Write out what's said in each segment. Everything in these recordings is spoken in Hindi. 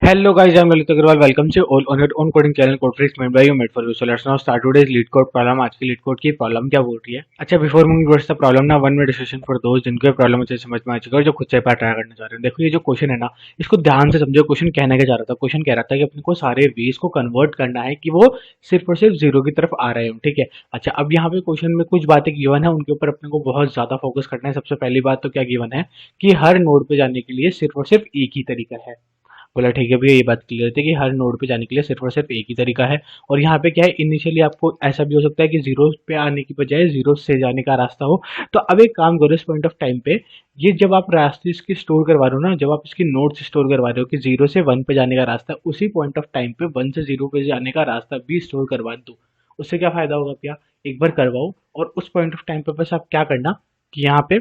Hello guys, I'm Lalit Agarwal. Welcome to all on your own coding channel Code Freaks made by you, made for you. So let's now start today's lead code problem. आज की lead code की प्रॉब्लम क्या बोल रही है? अच्छा, before moving towards the problem ना वन वे डिस्कशन फॉर दोस्त जिनको ये प्रॉब्लम अच्छे से समझ में आ चुका है और जो खुद से ट्राई करना चाह रहे हैं। देखो ये जो क्वेश्चन है ना, इसको ध्यान से समझो। क्वेश्चन कहने का चाह रहा था, क्वेश्चन कह रहा था कि अपने को सारे वेज को कन्वर्ट करना है कि वो सिर्फ और सिर्फ जीरो की तरफ आ रहे हो। ठीक है। अच्छा, अब यहाँ पे क्वेश्चन में कुछ बातें गिवन है, उनके ऊपर अपने को बहुत ज्यादा फोकस करना है। सबसे पहली बात तो क्या गिवन है कि हर नोड पे जाने के लिए सिर्फ और सिर्फ एक ही तरीका है। बोला ठीक है भैया, ये बात क्लियर थी कि हर नोड पे जाने के लिए सिर्फ और सिर्फ एक ही तरीका है। और यहाँ पे क्या है, इनिशियली आपको ऐसा भी हो सकता है कि जीरो पे आने की बजाय जीरो से जाने का रास्ता हो। तो अब एक काम करो, इस पॉइंट ऑफ टाइम पे ये जब आप रास्ते इसकी स्टोर करवा रहे हो ना, जब आप इसकी नोट्स स्टोर करवा रहे हो कि जीरो से वन पे जाने का रास्ता, उसी पॉइंट ऑफ टाइम पे वन से जीरो पे जाने का रास्ता भी स्टोर करवा दो। उससे क्या फायदा होगा भैया, एक बार करवाओ और उस पॉइंट ऑफ टाइम पे बस आप क्या करना कि यहाँ पे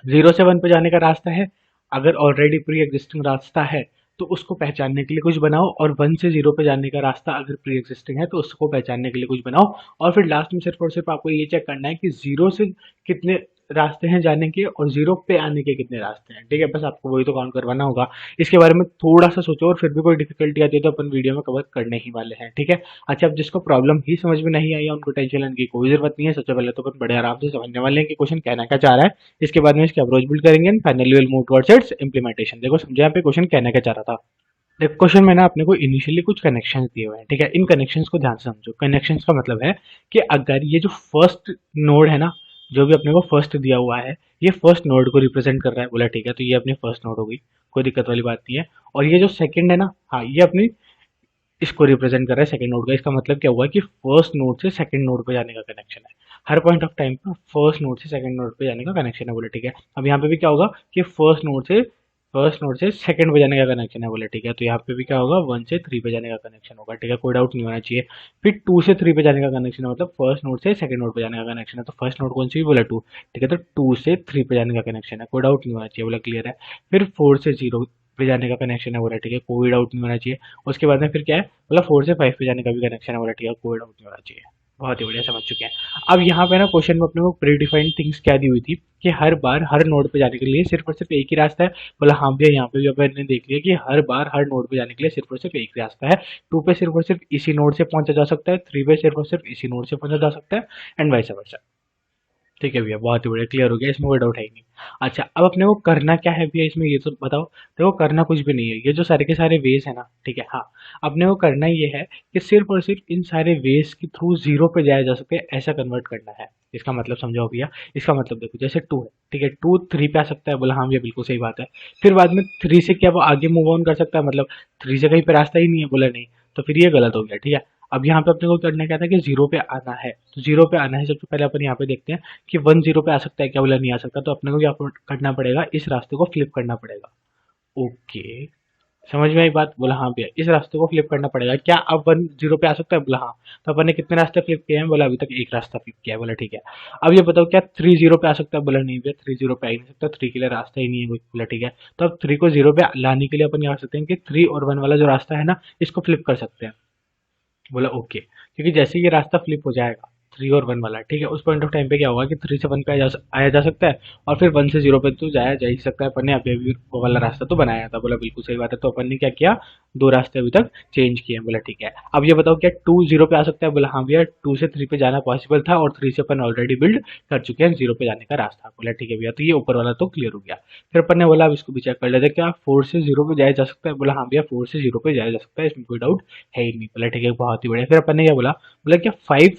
जीरो से वन पे जाने का रास्ता है, अगर ऑलरेडी प्री एग्जिस्टिंग रास्ता है तो उसको पहचानने के लिए कुछ बनाओ, और वन से जीरो पे जाने का रास्ता अगर प्री एग्जिस्टिंग है तो उसको पहचानने के लिए कुछ बनाओ। और फिर लास्ट में सिर्फ और सिर्फ आपको ये चेक करना है कि जीरो से कितने रास्ते हैं जाने के और जीरो पे आने के कितने रास्ते हैं। ठीक है, बस आपको वही तो काउंट करवाना होगा। इसके बारे में थोड़ा सा सोचो, और फिर भी कोई डिफिकल्टी आती है तो अपन वीडियो में कवर करने ही वाले हैं। ठीक है। अच्छा, अब जिसको प्रॉब्लम ही समझ में नहीं आई है उनको टेंशन लेने की कोई जरूरत नहीं है। सबसे पहले तो अपन बड़े आराम से समझने वाले हैं कि क्वेश्चन कहना क्या चाह रहा है। इसके बाद में इसकी अप्रोच बिल्ड करेंगे and finally will move towards it's implementation. देखो समझे यहाँ पे क्वेश्चन कहने क्या चाह रहा था। देखो क्वेश्चन में ना अपने को इनिशियली कुछ कनेक्शंस दिए हुए हैं। ठीक है, इन कनेक्शंस को ध्यान से समझो। कनेक्शंस का मतलब है कि अगर ये जो फर्स्ट नोड है ना, जो भी अपने को फर्स्ट दिया हुआ है, ये फर्स्ट नोड को रिप्रेजेंट कर रहा है। बोला ठीक है, तो ये अपनी फर्स्ट नोड हो गई, कोई दिक्कत वाली बात नहीं है। और ये जो सेकंड है ना, हाँ, ये अपनी इसको रिप्रेजेंट कर रहा है सेकंड नोड का। इसका मतलब क्या हुआ कि फर्स्ट नोड से सेकंड नोड पे जाने का कनेक्शन है। हर पॉइंट ऑफ टाइम पर फर्स्ट नोड से सेकंड नोड पे जाने का कनेक्शन है। बोले ठीक है, अब यहाँ पे भी क्या होगा कि फर्स्ट नोड से सेकंड पे जाने का कनेक्शन है। बोले ठीक है, तो यहाँ पे भी क्या होगा, वन से थ्री पे जाने का कनेक्शन होगा। ठीक है, कोई डाउट नहीं होना चाहिए। फिर टू से थ्री पे जाने का कनेक्शन है, मतलब फर्स्ट नोड से सेकंड नोड पे जाने का कनेक्शन है। तो फर्स्ट नोड कौन सी, बोला टू। ठीक है, तो टू से थ्री पे जाने का कनेक्शन है, कोई डाउट नहीं होना चाहिए। बोला क्लियर है। फिर फोर से जीरो पे जाने का कनेक्शन है। बोला ठीक है, कोई डाउट नहीं होना चाहिए। उसके बाद में फिर क्या है, मतलब फोर से फाइव पे जाने का भी कनेक्शन है। बोला ठीक है, कोई डाउट नहीं होना चाहिए। बहुत ही बढ़िया, समझ चुके हैं। अब यहाँ पे ना क्वेश्चन में अपने को प्री डिफाइंड थिंग्स क्या दी हुई थी कि हर बार हर नोड पे जाने के लिए सिर्फ और सिर्फ एक ही रास्ता है। बोला हाँ भैया, यहाँ पे भी अपन ने देख लिया कि हर बार हर नोड पे जाने के लिए सिर्फ और सिर्फ एक ही रास्ता है। टू पे सिर्फ और सिर्फ इसी नोड से पहुंचा जा सकता है, थ्री पे सिर्फ और सिर्फ इसी नोड से पहुंचा जा सकता है, एंड वाइस वर्सा। ठीक है भैया, बहुत ही बढ़िया, क्लियर हो गया, इसमें कोई डाउट है ही नहीं। अच्छा, अब अपने को करना क्या है भैया इसमें, ये तो बताओ। देखो करना कुछ भी नहीं है, ये जो सारे के सारे वेज है ना, ठीक है, हाँ, अपने को करना ये है कि सिर्फ और सिर्फ इन सारे वेज के थ्रू जीरो पे जाया जा सके ऐसा कन्वर्ट करना है। इसका मतलब समझाओ भैया। इसका मतलब देखो, जैसे टू है, ठीक है, टू थ्री पे आ सकता है। बोला हाँ भैया, बिल्कुल सही बात है। फिर बाद में थ्री से क्या वो आगे मूव ऑन कर सकता है, मतलब थ्री से कहीं पे रास्ता ही नहीं है। बोला नहीं, तो फिर ये गलत हो गया। ठीक है, अब यहाँ पे अपने को करना क्या था कि जीरो पे आना है। तो जीरो पे आना है, सबसे पहले अपन यहाँ पे देखते हैं कि वन जीरो पे आ सकता है क्या, बोला नहीं आ सकता। तो अपने को क्या करना पड़ेगा, इस रास्ते को फ्लिप करना पड़ेगा। ओके, समझ में आई बात। बोला हाँ भैया, इस रास्ते को फ्लिप करना पड़ेगा। क्या अब वन जीरो पे आ सकता है, बोला हाँ। तो अपन ने कितने रास्ते फ्लिप किए हैं, बोला अभी तक एक रास्ता फ्लिप किया है। बोला ठीक है, अब ये बताओ क्या थ्री जीरो पे आ सकता है, बोला नहीं भैया, थ्री जीरो पे आ ही नहीं सकता, थ्री के लिए रास्ता ही नहीं है कोई। बोला ठीक है, तो अब थ्री को जीरो पे लाने के लिए अपन क्या कर सकते हैं कि थ्री और वन वाला जो रास्ता है ना, इसको फ्लिप कर सकते हैं। बोला ओके, क्योंकि जैसे ये रास्ता फ्लिप हो जाएगा थ्री और वन वाला, ठीक है, उस पॉइंट ऑफ टाइम पे क्या होगा कि थ्री से वन पे आया जा सकता है, और फिर वन से जीरो पे तो जाया जा ही सकता है। अपन ने अभी अभी वो वाला रास्ता तो बनाया था। बोला बिल्कुल सही बात है। तो अपन ने क्या किया, दो रास्ते अभी तक चेंज किए हैं। बोला ठीक है, अब ये बताओ क्या टू जीरो पे आ सकता है, बोला हाँ भैया, टू से थ्री पे जाना पॉसिबल था और थ्री से अपन ऑलरेडी बिल्ड कर चुके हैं जीरो पे जाने का रास्ता। बोला ठीक है भैया, तो ये ऊपर वाला तो क्लियर हो गया। फिर अपन ने बोला अब इसको भी चेक कर लेते हैं, क्या फोर से जीरो पे जाया जा सकता है, बोला हाँ भैया, फोर से जीरो पे जाया जा सकता है, इसमें कोई डाउट है ही नहीं। बोला ठीक है, बहुत ही बढ़िया। फिर अपन ने क्या बोला, बोला क्या फाइव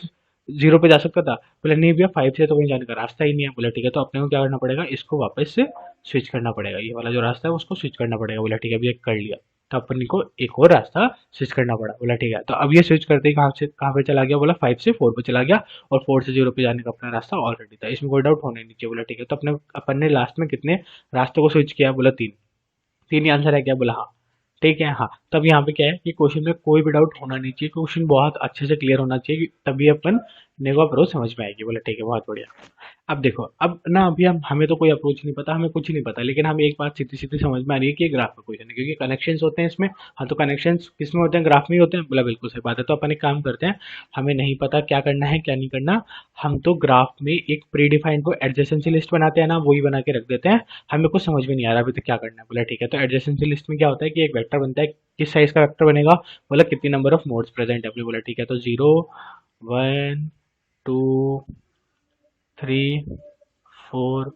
जीरो पे जा सकता था, बोला नहीं भैया, फाइव से तो कहीं जाने का रास्ता ही नहीं है। बोला ठीक है, तो अपने को क्या करना पड़ेगा, इसको वापस से स्विच करना पड़ेगा, ये वाला जो रास्ता है उसको स्विच करना पड़ेगा। बोला ठीक है, अभी ये कर लिया, तो अपन को एक और रास्ता स्विच करना पड़ा। बोला ठीक है, तो अब ये स्विच करते ही कहाँ से कहाँ पे चला गया, बोला फाइव से फोर पे चला गया, और फोर से जीरो पे जाने का अपना रास्ता ऑलरेडी था, इसमें कोई डाउट होने नहीं चाहिए। बोला ठीक है, तो अपने अपन ने लास्ट में कितने रास्तों को स्विच किया, बोला तीन। तीन ही आंसर है क्या, बोला हाँ। ठीक है, हाँ, तब यहाँ पे क्या है कि क्वेश्चन में कोई भी डाउट होना नहीं चाहिए, क्वेश्चन बहुत अच्छे से क्लियर होना चाहिए, तभी अपन नेगो अप्रोच समझ में आएगी। बोले ठीक है, बहुत बढ़िया। अब देखो, अब ना अभी हम हमें तो कोई अप्रोच नहीं पता, हमें कुछ नहीं पता, लेकिन हमें एक बात सीधी सीधी समझ में आ रही है कि ये ग्राफ का क्वेश्चन है, क्योंकि कनेक्शंस होते हैं इसमें। हाँ, तो कनेक्शंस किस में होते हैं? ग्राफ में ही होते हैं। बोला बिल्कुल सही बात है। तो अपन एक काम करते हैं, हमें नहीं पता क्या करना है क्या नहीं करना, हम तो ग्राफ में एक प्री डिफाइंड को एडजेसेंसी लिस्ट बनाते हैं ना, वही बना के रख देते हैं। हमें कुछ समझ में नहीं आ रहा अभी तो क्या करना है। बोला ठीक है, तो एडजेसेंसी लिस्ट में क्या होता है कि एक वेक्टर बनता है, किस साइज का वेक्टर बनेगा? बोला कितनी नंबर ऑफ नोड्स प्रेजेंट है। बोला ठीक है, तो 0 1 2 3 4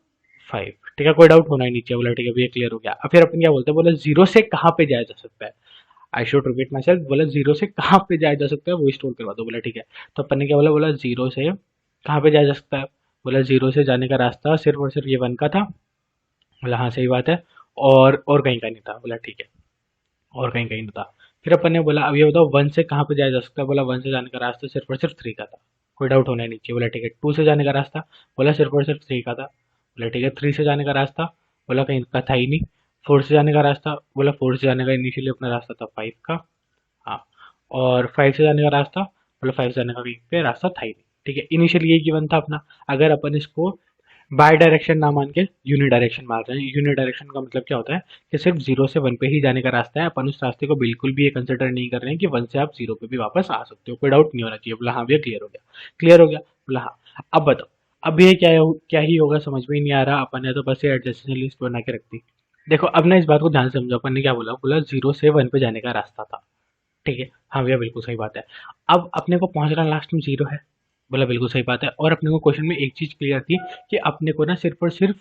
5। ठीक है, कोई डाउट होना ही नहीं चाहिए। बोला ठीक है, ये क्लियर हो गया। अब फिर अपन क्या बोलते हैं? बोला जीरो से कहाँ पे जाया जा सकता है? I should repeat my self. बोला जीरो से कहाँ पे जाया जा सकता है वो स्टोर करवा दो। बोला ठीक है, तो अपन ने क्या बोला? बोला जीरो से कहाँ पे जाया जा सकता है? बोला जीरो से जाने का रास्ता सिर्फ और सिर्फ ये वन का था। बोला हाँ सही बात है, और कहीं का नहीं था। बोला ठीक है, और कहीं कहीं नहीं था। फिर अपन ने बोला अब ये बताओ वन से कहाँ पे जाया जा सकता है? बोला वन से जाने का रास्ता सिर्फ और सिर्फ थ्री का था। कोई डाउट होना ही नहीं चाहिए। बोला ठीक है, टू से जाने का रास्ता? बोला सिर्फ और सिर्फ थ्री का था। बोला ठीक है, थ्री से जाने का रास्ता? बोला कहीं का था ही नहीं। फोर से जाने का रास्ता? बोला फोर से जाने का इनिशियली अपना रास्ता था फाइव का। हाँ, और फाइव से जाने का रास्ता? बोला फाइव से जाने का कहीं पे रास्ता था ही नहीं। ठीक है, इनिशियली यही गिवन था अपना। अगर अपन इसको बाय डायरेक्शन ना मान के यूनि डायरेक्शन मान रहे हैं, यूनि डायरेक्शन का मतलब क्या होता है कि सिर्फ जीरो से वन पे ही जाने का रास्ता है, अपन उस रास्ते को बिल्कुल भी ये कंसिडर नहीं कर रहे हैं कि वन से आप जीरो पे भी वापस आ सकते हो। कोई डाउट नहीं होना चाहिए। बोला हाँ भैया क्लियर हो गया, क्लियर हो गया। बोला हाँ। अब बताओ, अब ये क्या ही होगा समझ में ही नहीं आ रहा। अपन ने तो बस ये एडजेसेंसी लिस्ट बना के रख दी। देखो अब ना इस बात को ध्यान से समझो, अपन ने क्या बोला? बोला जीरो से वन पे जाने का रास्ता था। ठीक है, हाँ भैया बिल्कुल सही बात है। अब अपने को पहुंचना लास्ट में जीरो है। बोला बिल्कुल सही बात है। और अपने को क्वेश्चन में एक चीज क्लियर थी कि अपने को ना सिर्फ और सिर्फ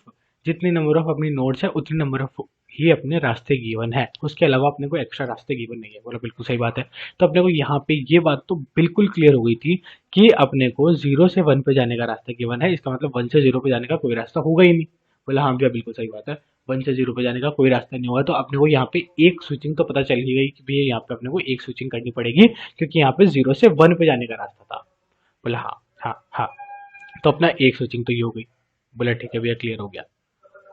जितने नंबर ऑफ अपनी नोड्स है उतने नंबर ऑफ ही अपने रास्ते गिवन है, उसके अलावा अपने को एक्स्ट्रा रास्ते गिवन नहीं है। बोला बिल्कुल सही बात है। तो अपने को यहाँ पे ये बात तो बिल्कुल क्लियर हो गई थी कि अपने को जीरो से वन पे जाने का रास्ता गिवन है, इसका मतलब वन से जीरो पे जाने का कोई रास्ता होगा ही नहीं। बोला हाँ भैया बिल्कुल सही बात है, वन से जीरो पे जाने का कोई रास्ता नहीं होगा। तो अपने को यहाँ पे एक स्विचिंग तो पता चल ही गई कि भैया यहाँ पे अपने को एक स्विचिंग करनी पड़ेगी, क्योंकि यहाँ पे जीरो से वन पे जाने का रास्ता था। बोला हाँ हाँ हाँ, तो अपना एक स्विचिंग तो ये हो गई। बोला ठीक है भैया क्लियर हो गया,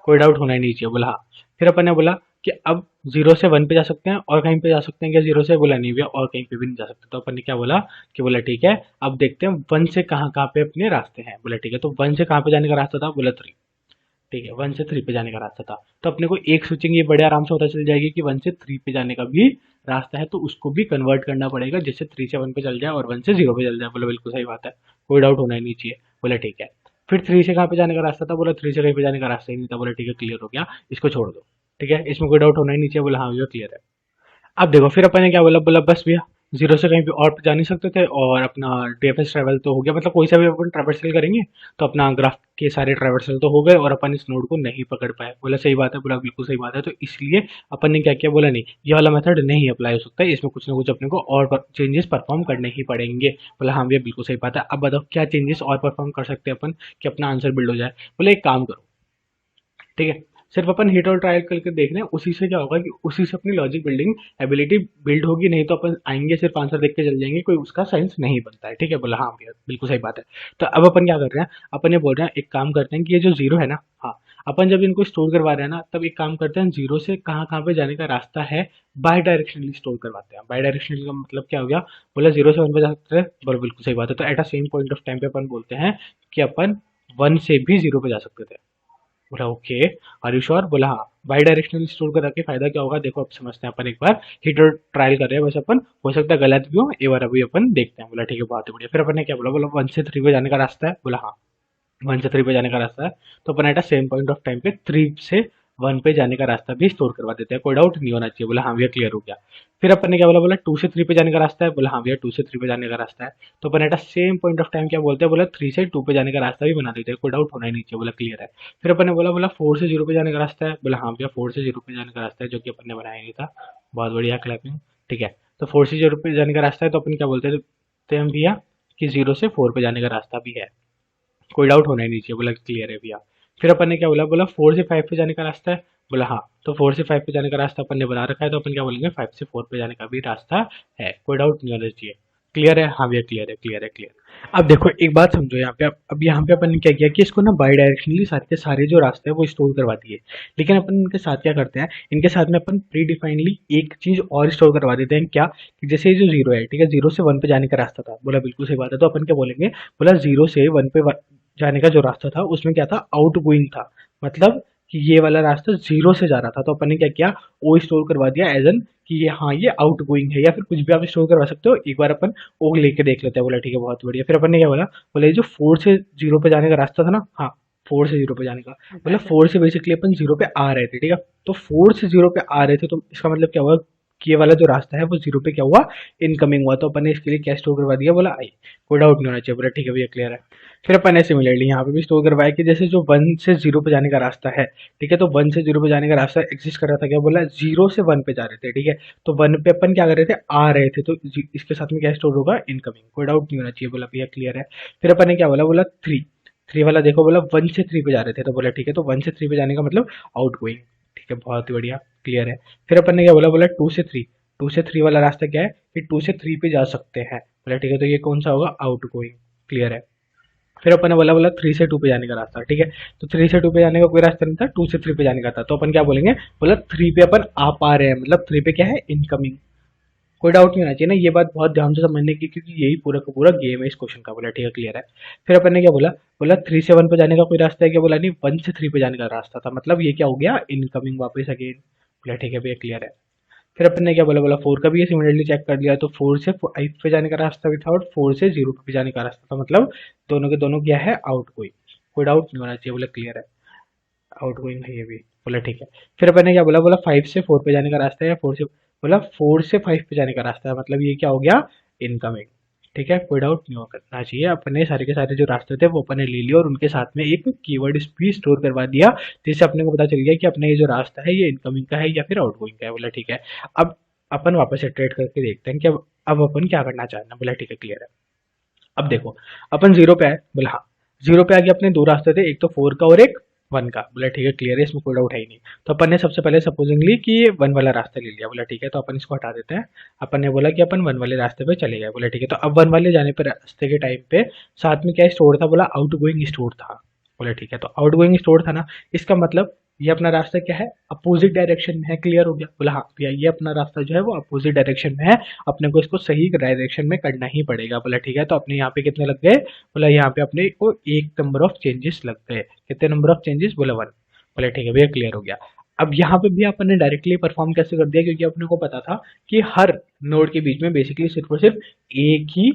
कोई डाउट होना ही नहीं चाहिए। बोला हाँ। फिर अपन ने बोला कि अब जीरो से वन पे जा सकते हैं और कहीं पे जा सकते हैं क्या जीरो से? बोला नहीं भैया, और कहीं पे भी नहीं जा सकते। तो अपन ने क्या बोला कि बोला ठीक है, अब देखते हैं वन से कहाँ कहाँ पे अपने रास्ते हैं। बोला ठीक है, तो वन से कहाँ पे जाने का रास्ता था? बोला थ्री। ठीक है, वन से थ्री पे जाने का रास्ता था। तो अपने को एक स्विचिंग ये बड़े आराम से पता चल जाएगी कि वन से थ्री पे जाने का भी रास्ता है, तो उसको भी कन्वर्ट करना पड़ेगा जिससे थ्री से वन पे चल जाए और वन से जीरो पे चल जाए। बोला बिल्कुल सही बात है, कोई डाउट होना ही नहीं चाहिए। बोला ठीक है। फिर थ्री से कहाँ पे जाने का रास्ता था? बोला थ्री से कहीं पे जाने का रास्ता ही नहीं था। बोला ठीक है क्लियर हो गया, इसको छोड़ दो। ठीक है, इसमें कोई डाउट होना ही नहीं चाहिए। बोला हाँ भैया क्लियर है। अब देखो फिर अपन ने क्या बोला? बोला बस भैया जीरो से कहीं पे और जा नहीं सकते थे, और अपना डीएफएस ट्रैवल तो हो गया, मतलब कोई सा भी अपन ट्रैवर्सल करेंगे तो अपना ग्राफ के सारे ट्रैवर्सल तो हो गए और अपन इस नोड को नहीं पकड़ पाए। बोला सही बात है। बोला बिल्कुल सही बात है। तो इसलिए अपन ने क्या किया? बोला नहीं, ये वाला मेथड नहीं अप्लाई हो सकता है, इसमें कुछ ना कुछ अपने को और चेंजेस परफॉर्म करने ही पड़ेंगे। बोला हाँ भैया बिल्कुल सही बात है। अब बताओ क्या चेंजेस और परफॉर्म कर सकते हैं अपन कि अपना आंसर बिल्ड हो जाए? बोले एक काम करो, ठीक है, सिर्फ अपन हिट और ट्रायल करके देख रहे हैं, उसी से क्या होगा कि उसी से अपनी लॉजिक बिल्डिंग एबिलिटी बिल्ड होगी। नहीं तो अपन आएंगे सिर्फ आंसर देख के चल जाएंगे, कोई उसका साइंस नहीं बनता है। ठीक है, बोला हाँ भैया बिल्कुल सही बात है। तो अब अपन क्या कर रहे हैं? अपन ये बोल रहे हैं एक काम करते हैं कि ये जो जीरो है ना, हाँ, अपन जब इनको स्टोर करवा रहे हैं ना, तब एक काम करते हैं, जीरो से कहाँ कहाँ पे जाने का रास्ता है बाय डायरेक्शनली स्टोर करवाते हैं। बाय डायरेक्शनली का मतलब क्या हो गया? बोला जीरो से वन पे जा सकते हैं। बोला बिल्कुल सही बात है। तो at a same point of time पे अपन बोलते हैं कि अपन वन से भी जीरो पे जा सकते थे। बोला ओके, आर यू श्योर? बोला हाँ। बाई डायरेक्शनल स्टोर करा के फायदा क्या होगा? देखो अब समझते हैं अपन एक बार, हीटर ट्रायल कर रहे हैं, वैसे अपन हो सकता है गलत भी हो, एक बार अभी अपन देखते हैं। बोला ठीक है, बहुत ही बढ़िया। फिर अपन ने क्या बोला? बोला वन से थ्री पे जाने का रास्ता है। बोला हाँ, वन से थ्री पे जाने का रास्ता है। तो अपन at same point of time पे थ्री से वन पे जाने का रास्ता भी स्टोर करवा देते हैं, कोई डाउट नहीं होना चाहिए। बोला हाँ भैया क्लियर हो गया। फिर अपन ने क्या बोला? बोला टू से थ्री पे जाने का रास्ता है। बोला हाँ भैया टू से थ्री पे जाने का रास्ता है। तो अपन at same point of time क्या बोलते हैं? बोला थ्री से टू पे जाने का रास्ता भी बना देते हैं, कोई डाउट होना ही नहीं चाहिए। बोला क्लियर है। फिर अपन ने बोला बोला फोर से जीरो पे जाने का रास्ता है। बोला हाँ भैया फोर से जीरो पे जाने का रास्ता है, जो कि अपन ने बनाया नहीं था। बहुत बढ़िया, क्लैपिंग। ठीक है, तो फोर से जीरो पे जाने का रास्ता है, तो अपन क्या बोलते हैं हम भैया कि जीरो से फोर पे जाने का रास्ता भी है, कोई डाउट होना ही नहीं चाहिए। बोला क्लियर है भैया। फिर अपन ने क्या बोला? बोला फोर से फाइव पे जाने का रास्ता है। बोला हाँ, तो फोर से फाइव पे जाने का रास्ता अपन ने बना रखा है, तो अपन क्या बोलेंगे? फाइव से फोर पे जाने का भी रास्ता है, कोई डाउट नहीं होना चाहिए। क्लियर है? हाँ भैया क्लियर है, क्लियर है, क्लियर। अब देखो एक बात समझो यहाँ पे, अब यहाँ पे अपन ने क्या किया कि इसको ना बाई डायरेक्शनली सारे के सारे जो रास्ते हैं वो स्टोर करवा दिए। लेकिन अपन इनके साथ क्या करते हैं, इनके साथ में अपन प्री डिफाइनली एक चीज और स्टोर करवा देते हैं, क्या कि जैसे ये जो जीरो है, ठीक है, जीरो से वन पे जाने का रास्ता था, बोला बिल्कुल सही बात है, तो अपन क्या बोलेंगे, बोला जीरो से वन पे जाने का जो रास्ता था उसमें क्या था, आउट गोइंग था। मतलब कि ये वाला रास्ता जीरो से जा रहा था, तो अपन ने क्या किया, ओ स्टोर करवा दिया एज एन कि ये, हाँ ये आउट गोइंग है, या फिर कुछ भी आप स्टोर करवा सकते हो। एक बार अपन ओ लेके देख लेते हैं। बोला ठीक है, बहुत बढ़िया। फिर अपन ने क्या बोला, बोला ये जो फोर से जीरो पे जाने का रास्ता था ना, हाँ फोर से जीरो पे जाने का, बोला फोर से बेसिकली अपन जीरो पे आ रहे थे, ठीक है, तो फोर से जीरो पे आ रहे थे, तो इसका मतलब क्या हुआ कि ये वाला जो रास्ता है वो जीरो पे क्या हुआ, इनकमिंग हुआ, तो अपन ने इसके लिए क्या स्टोर करवा दिया, बोला आई। कोई डाउट नहीं होना चाहिए। बोला ठीक है भैया क्लियर है। फिर अपन ने सिमिलरली यहाँ पे भी स्टोर करवाया कि जैसे जो वन से जीरो पे जाने का रास्ता है, ठीक है, तो वन से जीरो पे जाने का रास्ता एग्जिस्ट कर रहा था, क्या बोला, जीरो से वन पे जा रहे थे, ठीक है, तो वन पे अपन क्या कर रहे थे, आ रहे थे, तो इसके साथ में क्या स्टोर होगा, इनकमिंग। कोई डाउट नहीं होना चाहिए। बोला भैया क्लियर है। फिर अपन ने क्या बोला, बोला थ्री, थ्री वाला देखो, बोला वन से थ्री पे जा रहे थे, तो बोला ठीक है, तो वन से थ्री पे जाने का मतलब आउट गोइंग। ठीक है, बहुत ही बढ़िया, क्लियर है। फिर अपन ने क्या बोला, बोला टू से थ्री, टू से थ्री वाला रास्ता क्या है कि टू से थ्री पे जा सकते हैं। बोला ठीक है, तो ये कौन सा होगा, आउट गोइंग। क्लियर है। फिर अपन ने बोला, बोला थ्री से टू पे जाने का रास्ता, ठीक है, तो थ्री से टू पे जाने का कोई रास्ता नहीं था, टू से थ्री पे जाने का था, तो अपन क्या बोलेंगे, बोला थ्री पे अपन आ पा रहे हैं, मतलब थ्री पे क्या है, इनकमिंग। कोई डाउट नहीं होना चाहिए ना, ये बात बहुत ध्यान से समझने की, क्योंकि यही पूरा का पूरा गेम है इस क्वेश्चन का। बोला ठीक है क्लियर है। फिर अपन ने क्या बोला, बोला थ्री से वन पे जाने का कोई रास्ता है क्या, बोला नहीं, वन से थ्री पे जाने का रास्ता था, मतलब ये क्या हो गया, इनकमिंग वापस अगेन। बोला ठीक है भैया क्लियर है। फिर अपन ने क्या बोला, बोला फोर का भी ये सिमिलरली चेक कर लिया, तो फोर से फाइव पे जाने का रास्ता भी था और फोर से जीरो पे जाने का रास्ता था, मतलब दोनों के दोनों क्या है, आउट गोइंग। कोई डाउट नहीं होना चाहिए। बोला क्लियर है, आउट गोइंग है ये भी। बोला ठीक है। फिर अपन ने क्या बोला, बोला फाइव से फोर पे जाने का रास्ता है, या फोर से, बोला फोर से फाइव पे जाने का रास्ता है, मतलब ये क्या हो गया, इनकमिंग। ठीक है, कोई डाउट नहीं होना चाहिए। अपने सारे के सारे जो रास्ते थे वो अपन ने ले लिए और उनके साथ में एक कीवर्ड भी स्टोर करवा दिया, जिससे अपने को पता चल गया कि अपना ये जो रास्ता है ये इनकमिंग का है या फिर आउटगोइंग का है। बोला ठीक है। अब अपन वापस से ट्रेड करके देखते हैं कि अब अपन क्या करना चाह रहे हैं। बोला ठीक है क्लियर है। अब देखो, अपन जीरो पे आए, बोला हाँ, जीरो पे आगे अपने दो रास्ते थे, एक तो फोर का और एक वन का। बोला ठीक है क्लियर है, इसमें कोई डाउट है ही नहीं। तो अपन ने सबसे पहले सपोजिंगली कि ये वन वाला रास्ता ले लिया। बोला ठीक है, तो अपन इसको हटा देते हैं। अपन ने बोला कि अपन वन वाले रास्ते पे चले गए। बोला ठीक है, तो अब वन वाले जाने पर रास्ते के टाइम पे साथ में क्या स्टोर था, बोला आउट गोइंग स्टोर था। बोला ठीक है, तो आउट गोइंग स्टोर था ना, इसका मतलब ये अपना रास्ता क्या है, अपोजिट डायरेक्शन में है। क्लियर हो गया। बोला हाँ भैया, ये अपना रास्ता जो है वो अपोजिट डायरेक्शन में है, अपने को इसको सही डायरेक्शन में करना ही पड़ेगा। बोला ठीक है, तो अपने यहाँ पे कितने लग गए, बोला यहाँ पे अपने को एक नंबर ऑफ चेंजेस लग गए। कितने नंबर ऑफ चेंजेस, बोला वन। बोला ठीक है भैया क्लियर हो गया। अब यहाँ पे भी अपन ने डायरेक्टली परफॉर्म कैसे कर दिया, क्योंकि अपने को पता था कि हर नोड के बीच में बेसिकली सिर्फ और सिर्फ एक ही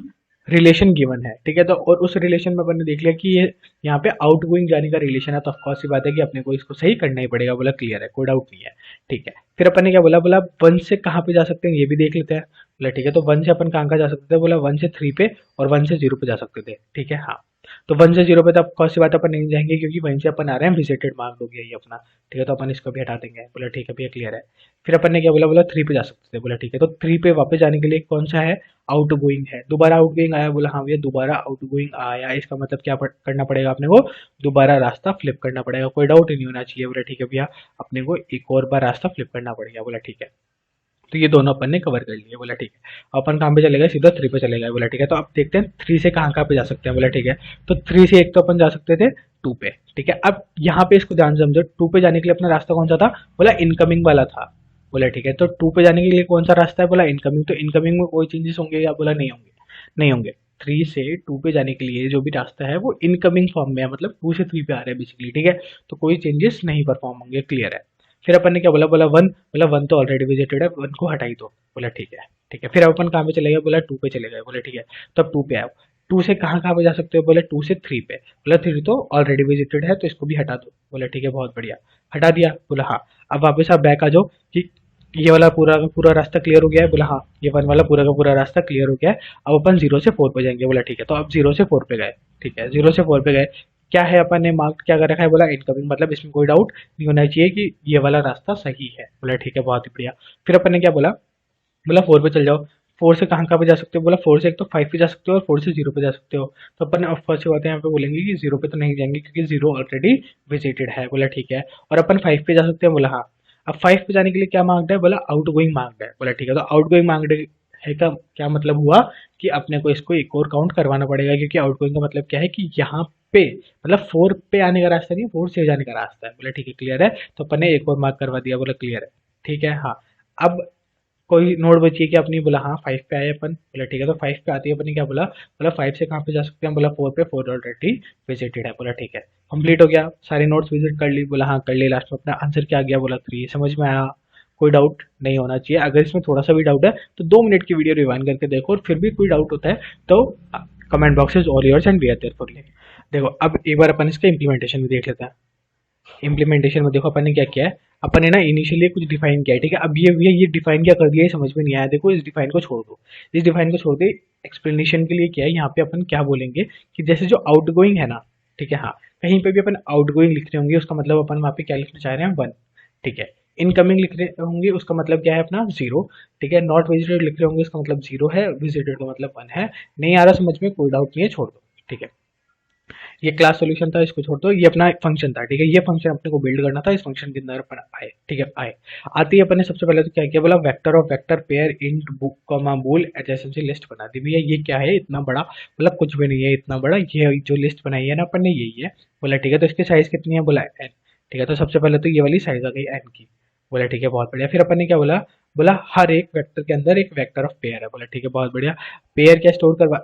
रिलेशन गिवन है, ठीक है, तो और उस रिलेशन में अपन ने देख लिया कि ये यहाँ पे आउट गोइंग जाने का रिलेशन है, तो ऑफकोर्स सी बात है कि अपने को इसको सही करना ही पड़ेगा। बोला क्लियर है, कोई डाउट नहीं है। ठीक है। फिर अपन ने क्या बोला, बोला वन से कहाँ पे जा सकते हैं ये भी देख लेते हैं। बोला ठीक है, तो वन से अपन कहाँ कहाँ जा सकते थे, बोला वन से थ्री पे और वन से जीरो पे जा सकते थे। ठीक है, हाँ, तो वन से जीरो पे तो ऑफकोर्स सी बात है अपन नहीं जाएंगे, क्योंकि वहीं से अपन आ रहे हैं, विजिटेड मार्क हो गया ये अपना। ठीक है, तो अपन इसको भी हटा देंगे। बोला ठीक है भैया क्लियर है। फिर अपन ने क्या बोला, बोला थ्री पे जा सकते थे। बोला ठीक है, तो थ्री पे वापस जाने के लिए कौन सा है, आउट गोइंग है। दोबारा आउट गोइंग आया, बोला हाँ भैया दोबारा आउट गोइंग आया, इसका मतलब क्या करना पड़ेगा अपने को, दोबारा रास्ता फ्लिप करना पड़ेगा। कोई डाउट ही नहीं होना चाहिए। बोला ठीक है भैया, अपने को एक और बार रास्ता फ्लिप करना पड़ेगा। बोला ठीक है, तो ये दोनों अपन ने कवर कर लिए। बोला ठीक है, अपन कहाँ पे चले गए, सीधा थ्री पे चले गए। बोला ठीक है, तो अब देखते हैं थ्री से कहाँ कहाँ पे जा सकते हैं। बोला ठीक है, तो थ्री से एक तो अपन जा सकते थे टू पे। ठीक है, अब यहाँ पे इसको ध्यान से समझो, टू पे जाने के लिए अपना रास्ता कौन सा था, बोला इनकमिंग वाला था। बोला ठीक है, तो टू पे जाने के लिए कौन सा रास्ता है, बोला इनकमिंग। तो इनकमिंग में कोई चेंजेस होंगे या, बोला नहीं होंगे, नहीं होंगे। थ्री से टू पे जाने के लिए जो भी रास्ता है वो इनकमिंग फॉर्म में है, मतलब टू से थ्री पे आ रहा है बेसिकली। ठीक है, तो कोई चेंजेस नहीं परफॉर्म होंगे। क्लियर है। फिर अपन ने क्या बोला, बोला वन, बोला वन तो ऑलरेडी विजिटेड है, वन को हटाई दो। बोला ठीक है। ठीक है, फिर अपन कहाँ पे चले गए, बोला टू पे चले गए। बोला ठीक है, तो अब टू पे आओ। टू से कहाँ कहाँ पे जा सकते हो, बोले टू से थ्री पे। बोला थ्री तो ऑलरेडी विजिटेड है, तो इसको भी हटा दो। बोला ठीक है, बहुत बढ़िया, हटा दिया। बोला हाँ, अब वापस आप बैक आ जाओ कि ये वाला पूरा का पूरा रास्ता क्लियर हो गया है। बोला हाँ, ये वन वाला पूरा का पूरा रास्ता क्लियर हो गया है। अब अपन जीरो से फोर पे जाएंगे। बोला ठीक है, तो अब जीरो से फोर पे गए। ठीक है, जीरो से फोर पे गए, क्या है अपन ने मार्क क्या कर रखा है, बोला इनकमिंग, मतलब इसमें कोई डाउट नहीं होना चाहिए कि ये वाला रास्ता सही है। बोला ठीक है, बहुत ही बढ़िया। फिर अपन ने क्या बोला, बोला फोर पे चल जाओ। फोर से कहाँ कहाँ पे जा सकते हो, बोला फोर से एक तो फाइव पे जा सकते हो और फोर से जीरो पे जा सकते हो। तो अपन ऑफकोर्स की बात है यहाँ पे बोलेंगे कि जीरो पे तो नहीं जाएंगे, क्योंकि जीरो ऑलरेडी विजिटेड है। बोला ठीक है, और अपन फाइव पे जा सकते हैं। बोला हाँ, अब फाइव पे जाने के लिए क्या मांगता है, बोला आउट गोइंग मांगता है। बोला ठीक है, तो आउट गोइंग मांगते है का क्या मतलब हुआ कि अपने को इसको एक और काउंट करवाना पड़ेगा, क्योंकि आउटगोइंग का मतलब क्या है कि यहाँ पे मतलब 4 पे आने का रास्ता नहीं, 4 से जाने का रास्ता है। बोला ठीक है क्लियर है, तो अपन ने एक और मार्क करवा दिया। बोला क्लियर है, ठीक है। हाँ, अब कोई नोट बची है कि अपनी, बोला हाँ 5 पे आए अपन। बोला ठीक है, तो 5 पे आती है अपनी, क्या बोला, बोला 5 से कहाँ पे जा सकते हैं, बोला 4 पे, 4 ऑलरेडी विजिटेड है। बोला ठीक है, कंप्लीट हो गया, सारी नोट्स विजिट कर ली। बोला हाँ कर ली, लास्ट में अपना आंसर क्या आ गया, बोला 3। समझ में आया, कोई डाउट नहीं होना चाहिए। अगर इसमें थोड़ा सा भी डाउट है तो 2 मिनट की वीडियो रिवाइंड करके देखो, और फिर भी कोई डाउट होता है तो comment box is all yours and we are there for you. देखो अब एक बार अपन इसका इंप्लीमेंटेशन भी देख लेते हैं। इम्प्लीमेंटेशन में देखो अपन ने क्या किया है, अपन ने ना इनिशियली कुछ डिफाइन किया है, ठीक है। अब ये डिफाइन क्या कर दिया ये समझ में नहीं आया। देखो इस डिफाइन को छोड़ दो, इस डिफाइन को छोड़ दे। एक्सप्लेनेशन के लिए क्या है, यहाँ पे अपन क्या बोलेंगे कि जैसे जो आउटगोइंग है ना, ठीक है, हाँ, कहीं पे भी अपन आउटगोइंग लिख रहे होंगे उसका मतलब अपन वहाँ पे क्या लिखना चाह रहे हैं, 1, ठीक है। इनकमिंग लिख रहे होंगे उसका मतलब क्या है अपना 0, ठीक है। नॉट विजिटेड लिख रहे होंगे उसका मतलब 0 है, विजिटेड का मतलब 1 है। नहीं आ रहा समझ में, कोई डाउट नहीं है, छोड़ दो, ठीक है। ये क्लास सॉल्यूशन था, इसको छोड़ दो। ये अपना फंक्शन था, ठीक है। ये फंक्शन अपने को बिल्ड करना था, इस फंक्शन के अंदर अपन आए, ठीक है। आए आते ही अपन ने सबसे पहले तो क्या किया, बोला vector of vector pair int book comma बोल एडजेसेंसी लिस्ट बना दी। भैया ये क्या है इतना बड़ा, मतलब कुछ भी नहीं है इतना बड़ा, ये जो लिस्ट बनाई है ना अपन ने यही है। बोला ठीक है, तो इसकी साइज कितनी है, बोला n, ठीक है। तो सबसे पहले तो ये वाली साइज आ गई n की। बोला ठीक है, बहुत बढ़िया। फिर अपन ने क्या बोला, बोला हर एक वेक्टर के अंदर एक वेक्टर ऑफ पेयर है। बोला ठीक है, बहुत बढ़िया। पेयर क्या स्टोर करवा,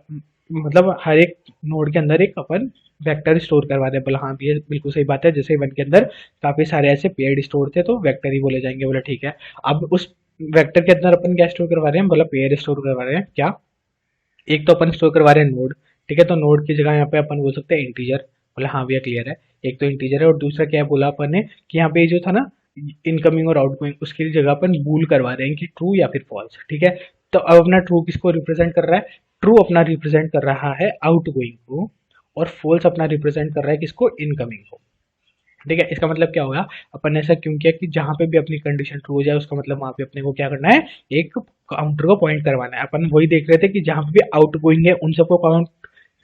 मतलब हर एक नोड के अंदर एक अपन वेक्टर स्टोर करवा दे। बोला हाँ ये बिल्कुल सही बात है, जैसे वन के अंदर काफी सारे ऐसे पेयर स्टोर थे तो वेक्टर ही बोले जाएंगे। बोला ठीक है। अब उस वेक्टर के अंदर अपन क्या स्टोर करवा रहे हैं, बोला पेयर स्टोर करवा रहे हैं। क्या, एक तो अपन स्टोर करवा रहे हैं नोड, ठीक है। तो नोड की जगह यहाँ पे अपन बोल सकते हैं इंटीजर। बोला हाँ भैया क्लियर है, एक तो इंटीजर है, और दूसरा क्या बोला अपन ने कि यहाँ पे जो था ना इनकमिंग और आउटगोइंग, उसकी जगह अपन बूल करवा रहे हैं कि ट्रू या फिर फॉल्स, ठीक है। तो अब अपना ट्रू किसको रिप्रेजेंट कर रहा है, ट्रू अपना रिप्रेजेंट कर रहा है आउटगोइंग को, और फॉल्स अपना रिप्रेजेंट कर रहा है किसको, इनकमिंग को, ठीक है। इसका मतलब क्या होगा, अपन ने ऐसा क्यों किया कि जहां पे भी अपनी कंडीशन ट्रू हो जाए उसका मतलब वहां पे अपने को क्या करना है, एक काउंटर को पॉइंट करवाना है। अपन वही देख रहे थे कि जहां पे भी आउट गोइंग है उन सबको काउंट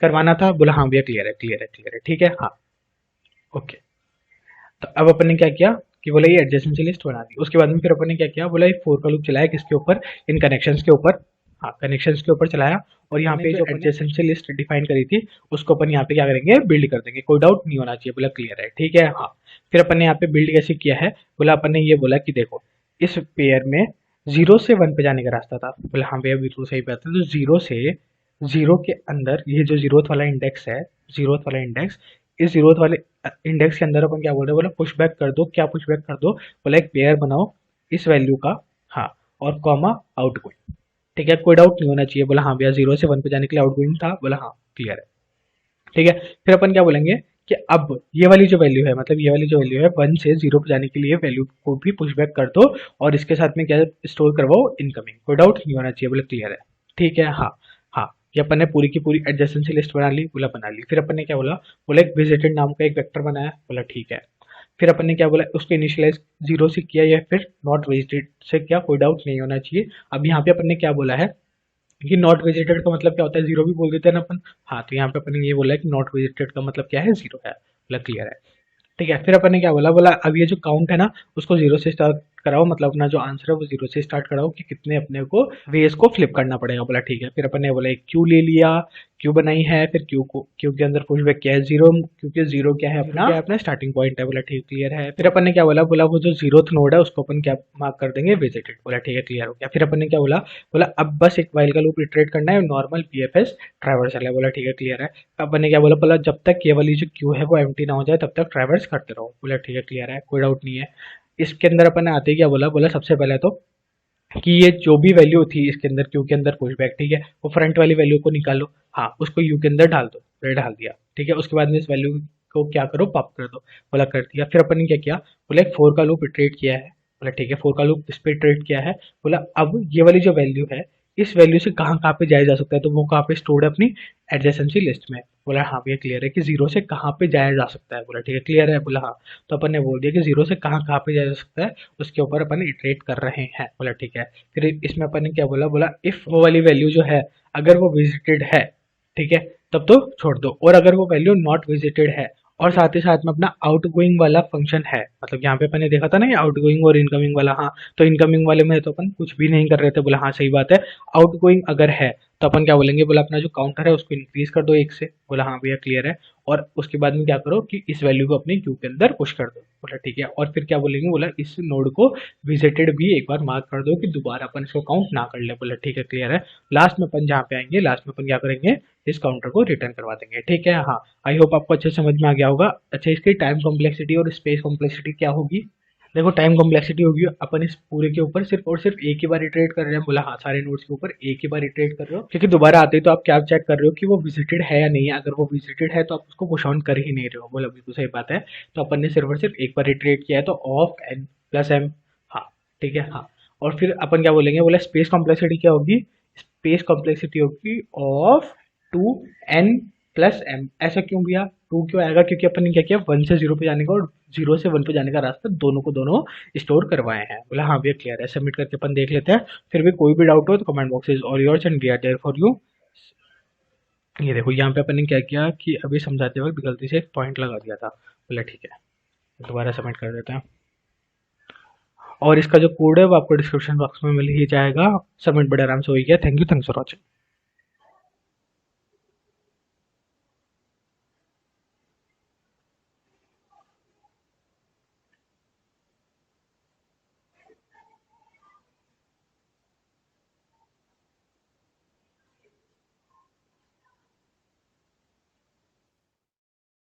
करवाना था। बोला हाँ भैया क्लियर है, क्लियर है, क्लियर है, ठीक है। हाँ, ओके। तो अब अपन ने क्या किया कि बोला ये एडजेसेंसी लिस्ट बना दी। उसके बाद में फिर अपन ने क्या किया, बोला एक फोर का लूप चलाया किसके ऊपर, इन कनेक्शंस के ऊपर। हाँ, कनेक्शंस के ऊपर चलाया, और यहाँ पे जो एडजेसेंसी लिस्ट डिफाइन करी थी उसको अपन यहाँ पे क्या करेंगे, बिल्ड कर देंगे। कोई डाउट नहीं होना चाहिए। बोला क्लियर है, ठीक है। हाँ, फिर अपन ने यहाँ पे बिल्ड कैसे किया है, बोला अपन ने ये बोला कि देखो इस पेयर में 0 से 1 पे जाने का रास्ता था। बोला हाँ भैया बिल्कुल सही बात है। तो 0 से 0 के अंदर ये जो जीरोथ वाला इंडेक्स है, जीरोथ वाला इंडेक्स, इस जीरोथ वाले इंडेक्स के अंदर अपन क्या बोल रहे हैं, बोला पुश बैक कर दो। क्या पुश बैक कर दो, बोला एक पेयर बनाओ इस वैल्यू का, हाँ, और कॉमा आउट गोइंग, ठीक है। कोई डाउट नहीं होना चाहिए। बोला हाँ भैया 0 से 1 पे जाने के लिए आउट गोइंग था। बोला हाँ क्लियर है, ठीक है। फिर अपन क्या बोलेंगे कि अब ये वाली जो वैल्यू है, मतलब ये वाली जो वैल्यू है 1 से 0 पे जाने के लिए वैल्यू को भी पुश बैक कर दो, और इसके साथ में क्या स्टोर करवाओ, इनकमिंग। कोई डाउट नहीं होना चाहिए। बोले क्लियर है, ठीक है। हाँ, हाँ, ये अपन ने पूरी की पूरी एडजेसेंसी लिस्ट बना ली। बोला बना ली। फिर अपन ने क्या बोला, बोला एक विजिटेड नाम का एक वेक्टर बनाया। बोला ठीक है। फिर अपन ने क्या बोला, उसको इनिशियलाइज 0 से किया या फिर नॉट विजिटेड से किया, कोई डाउट नहीं होना चाहिए। अब यहाँ पे अपन ने क्या बोला है कि नॉट विजिटेड का मतलब क्या होता है, 0 भी बोल देते हैं ना अपन। हाँ, तो यहाँ पे अपन ने ये बोला है कि नॉट विजिटेड का मतलब क्या है, 0 है। बोला क्लियर है, ठीक है। फिर अपन ने क्या बोला, बोला अब ये जो काउंट है ना उसको 0 से स्टार्ट कराओ, मतलब अपना जो आंसर है वो 0 से स्टार्ट कराओ कि कितने अपने को वेज को फ्लिप करना पड़ेगा। बोला ठीक है। फिर अपन ने बोला एक क्यू ले लिया, क्यू बनाई है, फिर क्यू को, क्यू के अंदर पुश बैक किया है 0, क्योंकि 0 क्या है अपना, क्या है अपना स्टार्टिंग पॉइंट है। बोला ठीक, क्लियर है। फिर अपन ने क्या बोला, बोला वो जो 0th नोड है उसको अपन क्या मार्क कर देंगे, विजिटेड। बोला ठीक है, क्लियर हो गया। फिर अपन ने क्या बोला, बोला अब बस एक वाइल का लूप इटरेट करना है, नॉर्मल पीएफएस ट्रैवर्सल है। बोला ठीक है, क्लियर है। अपन ने क्या बोला, बोला जब तक ये वाली जो क्यू है वो एम्प्टी ना हो जाए तब तक ट्रैवर्स करते रहो। बोला ठीक है, क्लियर है, कोई डाउट नहीं है। इसके अंदर अपन ने आते ही क्या बोला, बोला सबसे पहले तो कि ये जो भी वैल्यू थी इसके अंदर, क्यू के अंदर पुशबैक, ठीक है, वो फ्रंट वाली वैल्यू को निकालो, हाँ, उसको यू के अंदर डाल दो। फिर डाल दिया, ठीक है। उसके बाद में इस वैल्यू को क्या करो, पॉप कर दो। बोला कर दिया। फिर अपन ने क्या किया, बोला एक फोर का लूप इटरेट किया है। बोला ठीक है, फोर का लूप इस पे इटरेट किया है। बोला अब ये वाली जो वैल्यू है इस वैल्यू से कहाँ कहाँ पे जाया जा सकता है, तो वो कहाँ पे स्टोर्ड है, अपनी एडजेसेंसी लिस्ट में। बोला हाँ भैया क्लियर है कि 0 से कहाँ पे जाया जा सकता है। बोला ठीक है, क्लियर है। बोला हाँ। तो अपन ने बोल दिया कि 0 से कहाँ कहाँ पे जाया जा सकता है, उसके ऊपर अपन इटरेट कर रहे हैं। बोला ठीक है। फिर इसमें अपन ने क्या बोला, बोला इफ वो वाली वैल्यू जो है अगर वो विजिटेड है, ठीक है, तब तो छोड़ दो, और अगर वो वैल्यू नॉट विजिटेड है और साथ ही साथ में अपना आउटगोइंग वाला फंक्शन है, मतलब यहाँ पे अपन ने देखा था ना ये आउटगोइंग और इनकमिंग वाला। हाँ, तो इनकमिंग वाले में तो अपन कुछ भी नहीं कर रहे थे, बोला हाँ सही बात है। आउटगोइंग अगर है तो अपन क्या बोलेंगे, बोला अपना जो काउंटर है उसको इंक्रीज कर दो 1 से, बोला हाँ भैया क्लियर है। और उसके बाद में क्या करो कि इस वैल्यू को अपने क्यू के अंदर पुश कर दो, बोला ठीक है। और फिर क्या बोलेंगे, बोला इस नोड को विजिटेड भी एक बार मार्क कर दो कि दोबारा अपन इसको काउंट ना कर ले, बोला ठीक है क्लियर है। लास्ट में अपन जहाँ पे आएंगे, लास्ट में अपन क्या करेंगे, इस काउंटर को रिटर्न करवा देंगे, ठीक है। हाँ, आई होप आपको अच्छे से समझ में आ गया होगा। अच्छा, इसकी टाइम कॉम्प्लेक्सिटी और स्पेस कॉम्प्लेक्सिटी क्या होगी। देखो टाइम कॉम्प्लेक्सिटी होगी, अपन इस पूरे के ऊपर सिर्फ और सिर्फ एक ही बार इटरेट कर रहे हैं, बोला हाँ सारे नोड्स के ऊपर एक ही बार इटरेट कर रहे हो, क्योंकि दोबारा आते ही तो आप क्या चेक कर रहे हो कि वो विजिटेड है या नहीं है। अगर वो विजिटेड है तो आप उसको पुश ऑन कर ही नहीं रहे हो, बोला बिल्कुल सही बात है। तो अपन ने सिर्फ और सिर्फ एक बार इटरेट किया है, तो ऑफ एन प्लस एम। हाँ ठीक है। हाँ, और फिर अपन क्या बोलेंगे, बोला स्पेस कॉम्प्लेक्सिटी क्या होगी, स्पेस कॉम्प्लेक्सिटी होगी of two n plus m. ऐसा क्यों भैया, टू क्यों आएगा, क्योंकि अपन ने क्या किया, 1 से 0 पे जाने का और 0 से 1 पे जाने का रास्ता दोनों को दोनों स्टोर करवाए हैं। बोला हाँ भैया क्लियर है, सबमिट करके अपन देख लेते हैं। फिर भी कोई भी डाउट हो तो comment box is all yours and we are there for you. ये देखो यहाँ पे अपन ने क्या किया कि अभी समझाते वक्त गलती से एक पॉइंट लगा दिया था, बोला ठीक है दोबारा सबमिट कर देते हैं। और इसका जो कोड है वो आपको डिस्क्रिप्शन बॉक्स में मिल ही जाएगा। सबमिट बड़े आराम से हो गया। Thank you, thanks for watching.